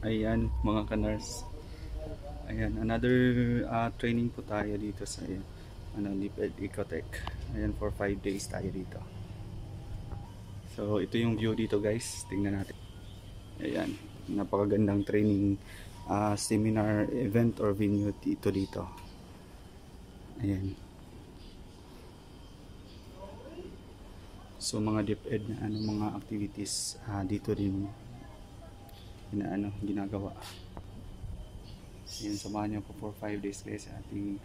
Ayan mga ka-nurse. Ayan, another training po tayo dito sa DepEd Ecotech. Ayan, for 5 days tayo dito. So ito yung view dito guys, tingnan natin. Ayan, napakagandang training seminar, event or venue dito. Ayan. So mga DepEd na mga activities dito din ginagawa. Ayan, samahan niyo po for 5 days guys sa ating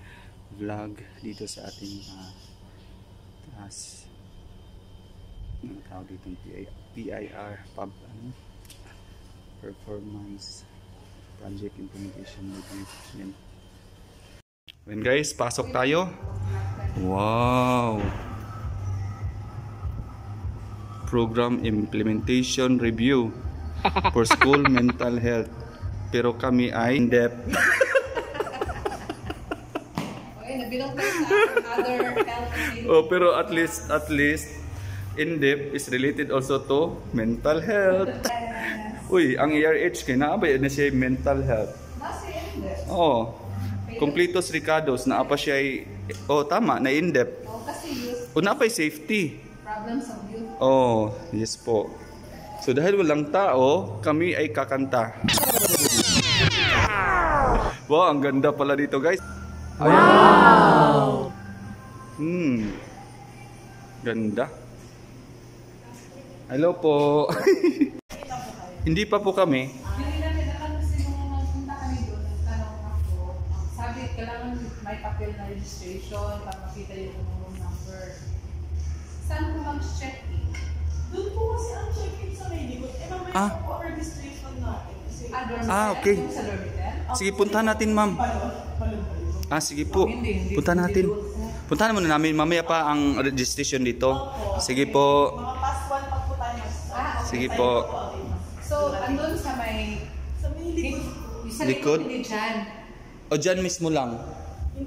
vlog dito sa ating tawag dito PIR Performance Project Implementation Review. Ayan. Ayan guys, pasok tayo. Wow! Program Implementation Review for School Mental Health. Pero kami ay in-depth. Pero at least in-depth is related also to mental health. Uy, ang ERH kay naabay na siya mental health. Oh, completos ricados na apa siya tama na in-depth. Una pa safety. Problems of youth. Oh, yes po. So dahil walang tao, kami ay kakanta. Wow, ang ganda pala dito guys. Wow! Ganda. Hello po. Hindi pa po kami. Sabi, kailangan may papel na registration para makita yung room number. Saan po mag-check-in? Doon po kasi ang check-in sa Medicot. Mamaya po ang registration natin. Okay. Sige, puntahan natin ma'am. Sige po. Puntahan natin. Puntahan muna namin. Mamaya pa ang registration dito. Sige po. Mga past one pa po tayo. Sige po. So, andun sa may likod? O dyan mismo lang?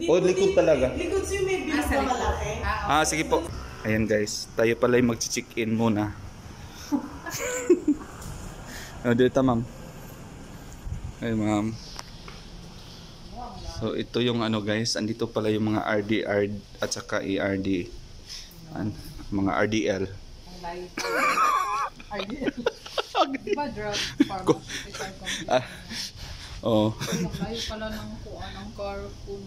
O likod talaga? Likod siya may bilang na malaki. Sige po. Ayan guys, tayo pala yung mag-check-in muna. Dito ma'am. Ay ma'am. So ito yung guys, andito pala yung mga RDR at saka ERD. Mga RDL. RDL. Diba drug pharmaceutical company? Layo pala ng kuha ng car po.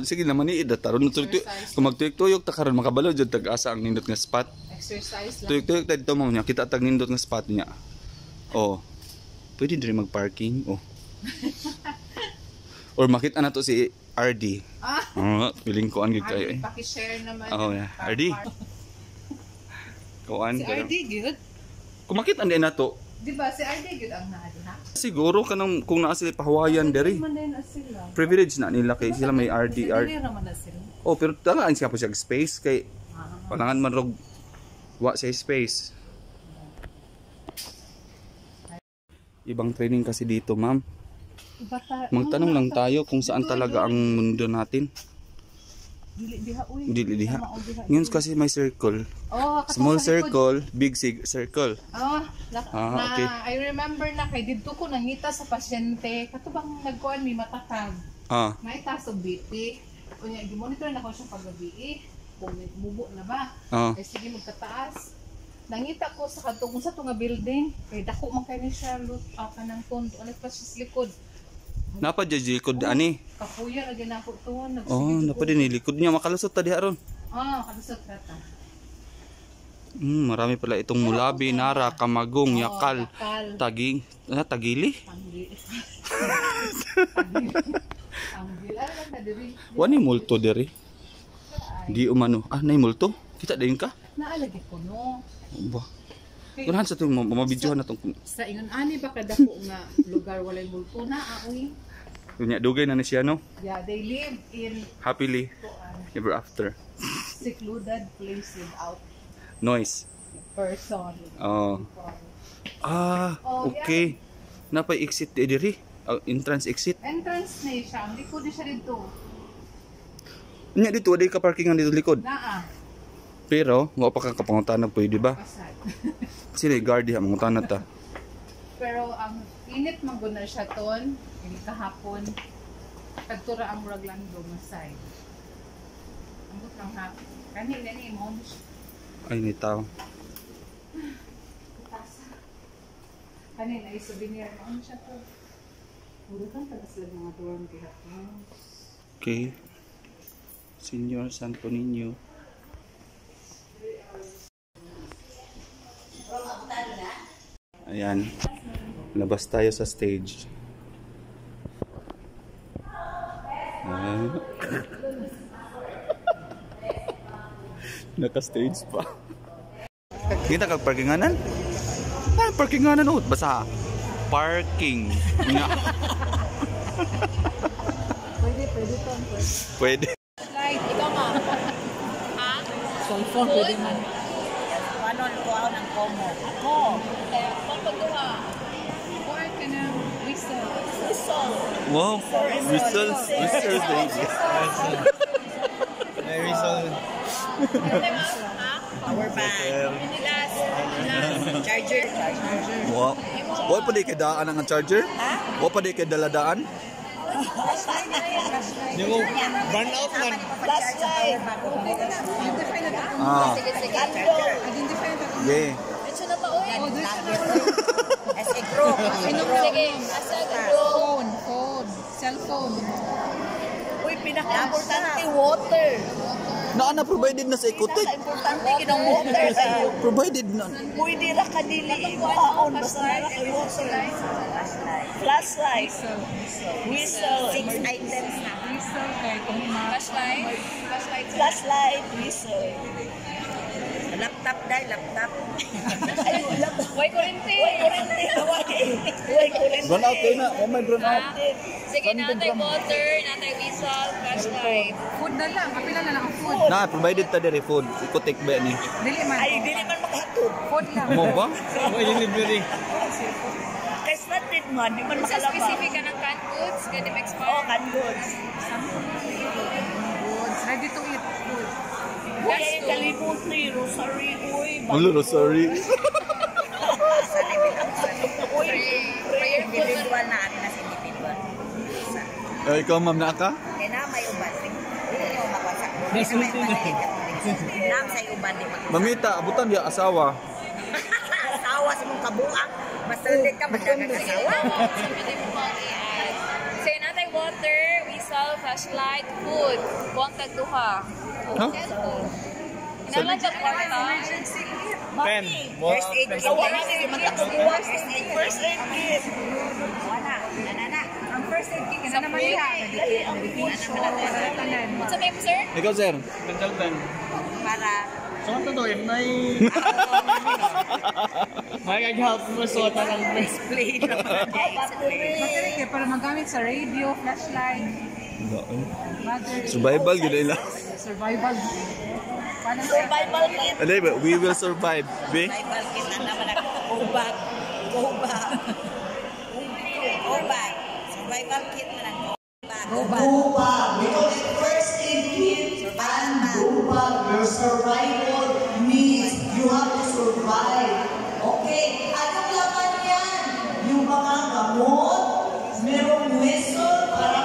Sige naman taron kung magtuyok-tuyok ta karon makabalo jud tag-asa ang nindot nga spot. Exercise lang. Tuyok-tuyok ta dito mo niya kita tag nindot nga spot niya. Pwede diri mag-parking. Or makita na to si RD. Feeling ko ang gid kayo. Paki-share naman. Yeah. RD. Kuan si RD good. Kung makita din na to. Diba si RD good ang naadi ha? Siguro kanang kung naa sila pahawayan diri. Privilege na nila kay sila may RDR. Pero talaan siya po siya space kay palangan man rog wa sa space. Ibang training kasi dito, ma'am. Magtanong lang tayo kung saan talaga ang mundo natin. Dili diha. Ngayon kasi may circle. Small circle, big circle. Okay. I remember na kay didto ko nangita sa pasyente katubang nagkuan mi matakag. May taas og BP. Unya gi-monitor na ko siya paggabi kung mubo na ba. Kay sige magtataas. Nangita ko sa katong sa tunga building kay dako man kay ni siya kanang punto anak pa sa likod. Napa dyan likod ani? Kapuya lagi na ako tuwan. Napa din likod niya makalusot ta diha ron. Makalusot rata. Marami pala itong Mulabi, Nara, Kamagong, Yakal, Tagili. Wani multo diri. Di umano. Nay multo. Kita din ka? Naalagi ko no. Ba. Kunahan sa itong mabidyohan na itong... Sa ingon ani ba kadako nga lugar walay multo na aoy. Kunya dugay na ni siya no? Yeah, they live in happily ever after. Secluded place without noise. Person. Okay. Napay exit diri. Entrance exit. Entrance na siya. Ang likod siya dito. Nya dito waday ka parkingan dito likod. Pero wa pa ka kapangutan pwede ba? Sila guard diha mangutan ta. Pero ang init maguna siya ton, ini kahapon. Kadtura ang murag lang do masay. Ambot lang ha. Kani ni mo. Ay, ni tao. Kanina, souvenir mo siya to. Puro kang tagas lang mga dorm kahapon. Okay. Senior Santo Niño. Ayan. Labas tayo sa stage. Naka-stage pa. Kita kag parkinganan? Ah, parkinganan ut basa. Parking. Pwede to. Pwede. Slide, ikaw nga. Ha? Cellphone, pwede man. Paano ko ako ng komo? Ako. Kaya, pagpagawa. Or ka na whistle. Wow. Whistles. Whistles. Very soon. Power bank. Last. Charger. Wow. Wa pa di kay daan ang charger? Wa pa di kay daladaan? Yung burn out man. Flashlight. Ah. Yeah. Ito na ba, oy? As a group. Sige, as a group. Phone. Cellphone. Uy, pinaka-importante, water. Na provided na sa ikotik. Importante kinang water sa'yo. Provided na. Pwede ra ka dili. Kaon, basta na ra kay water. Flashlight. Whistle. 6 items na. Whistle kay kung flashlight. Flashlight, whistle. Laptop dahil, laptop. Way kurente. Uy, kurente. Run out kayo na. Oh my run out. Sige, natay water, natay whistle, flashlight. Food na lang. Kapila na lang ang food. Na provided ta diri food. Ikotik ba ni? Dili man. Ay, dili man makahatod. Food lang. Mo ba? Oh, yung library. Kaya started man, di man Sa makalabang. specific ka ng canned goods, ganun Oh, expire. canned goods. Foods. Ready to eat food. Uy, ay kalimutan, rosary, uy. Ano sorry. Uy, individual na atin na sa individual. Ay, ikaw ma'am na ka? Kaya na may uban. Hindi mo makonsak. Nam sa uban di mag- Mamita, abutan dia asawa. Asawa sa mong kabuang. Basta hindi ka madagang asawa. Pwede mo pang i-add. Sige, natay water, whistle, flashlight, food. Buwang tagduha. Ha? Inalang sa kwarta. Pen. First aid kit. First aid kit. Wala. Nanana. Ang first aid kit na naman niya. What's up, ma'am, sir? Ikaw sir. Dental pen. Para So, ano to? Yung may... Mag-help mo suot na lang. explain naman. Battery kaya para magamit sa radio, flashlight, battery. Survival gid nila. Survival. Paano siya? Survival kit. Alay ba, we will survive, be. Survival kit na naman ako. Go back. Survival kit na lang. Go back. Because first aid kit and Gopal, your survival means you have to survive. Okay? Anong laman yan? Yung mga gamot, merong whistle para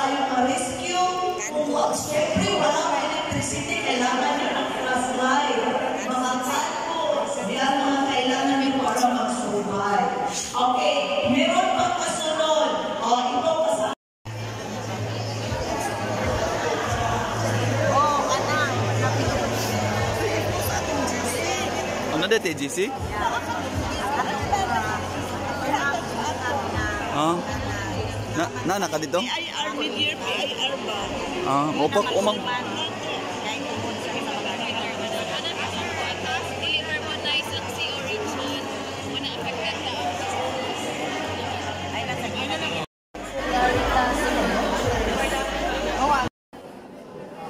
kayo ma-rescue. Kung siyempre walang electricity, kailangan nyo ng flashlight. Mga canvas, yan mga kailangan nyo para mag-survive. Okay? Meron pang kasunod. Ito kasama. Ano dito, GC? Ah. Naka dito? PIR mid-year, PIR ba? Ah, opak umang. Deliver mo na isang si origin. Muna affected na.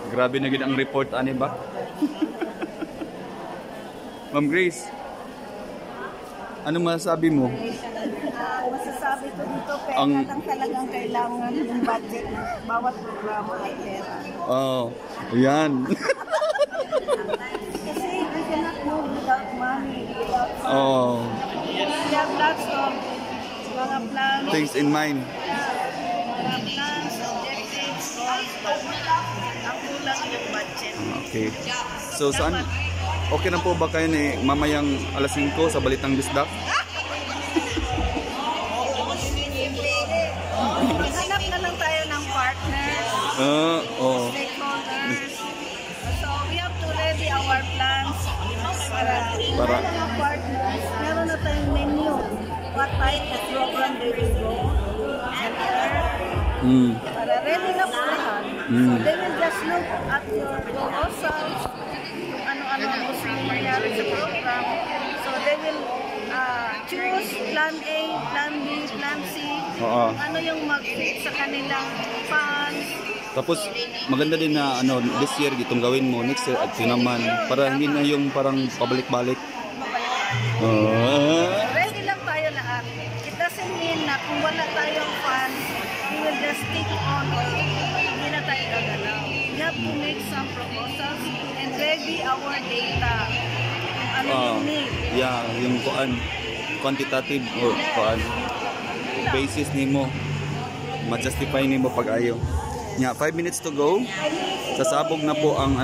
Grabe na gid ang report ani ba? Ma'am Grace. Ano masasabi mo? Masasabi ko dito, pera Ang- lang talagang kailangan yung budget. Bawat programa ay pera. Oh, yan. Kasi we cannot move without money. Without Oh. we have lots of things in mind. Plans, objectives, goals, but ang kulang yung budget. Okay. So saan? Okay na po ba kayo ni mamayang alas 5 sa Balitang Bisdak? Hanap na lang tayo ng partners, Oh. stakeholders. So we have to ready our plans para mga partners. Meron na tayong menu. What type of program they will go. Para ready na po lahat. So they will just look at your proposals, kung ano-ano ang gusto nyo mangyari sa program. So they will choose plan A, plan B, plan C. Oo. Ano yung mag-fit sa kanilang funds. Tapos maganda din na ano this year itong gawin mo, next year at yun naman para hindi na yung parang pabalik-balik. Ready lang tayo lahat. It doesn't mean na kung wala tayong funds, we will just stick on or hindi na tayo gagalaw. We have to make some proposals and ready our data. Ano yung need. Yeah, yung quantitative or basis nimo ma-justify nimo pag ayo. Nya 5 minutes to go. Sasabog na po ang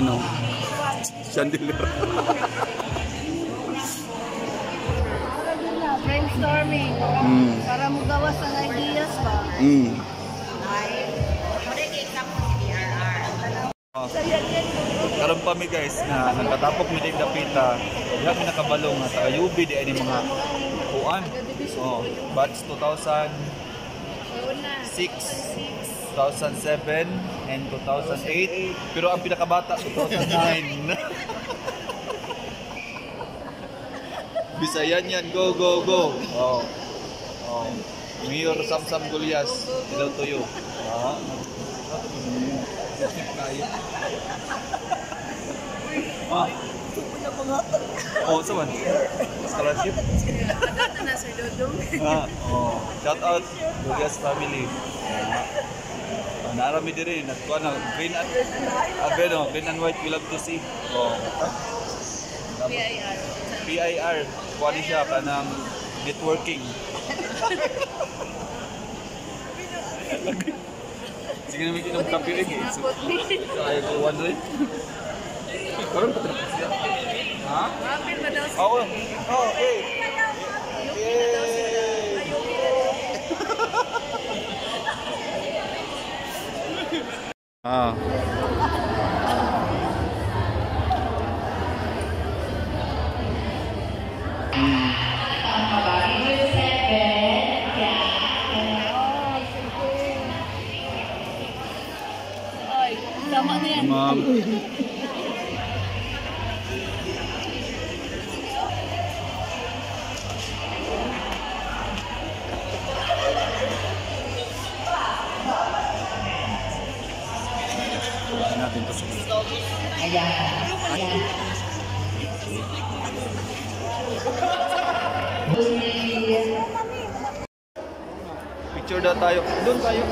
chandelier. Brainstorming. Para magawas ang ideas ba? Karon pa mi guys na nagkatapok mi dig dapita. Diha mi nakabalong nga sa UB di ani mga kuan. Batch 2006, 2007 and 2008 pero ang pinakabata 2009. Bisayan yan, go go go. Mayor Samsam Gulyas, hello to you. Saan? Scholarship? Shout out Gulyas family. Narami din rin. Green and white we love to see. PIR. Kuha siya ka ng networking. Sige namin kinong kape rin eh. Ayaw ko wondering. Karoon pa rin siya. Ha? Oo. Okay. Tama na yan. Natin to. Picture na tayo. Doon tayo.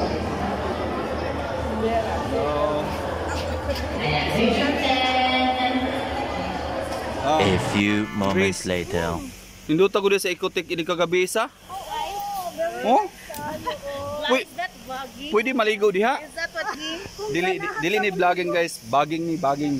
A few moments later. Nindot ako din sa ikotik ini kagabi isa. Oh? Pwede maligo diha? Is that what he? Dili ni vlogging guys, bagging ni bagging.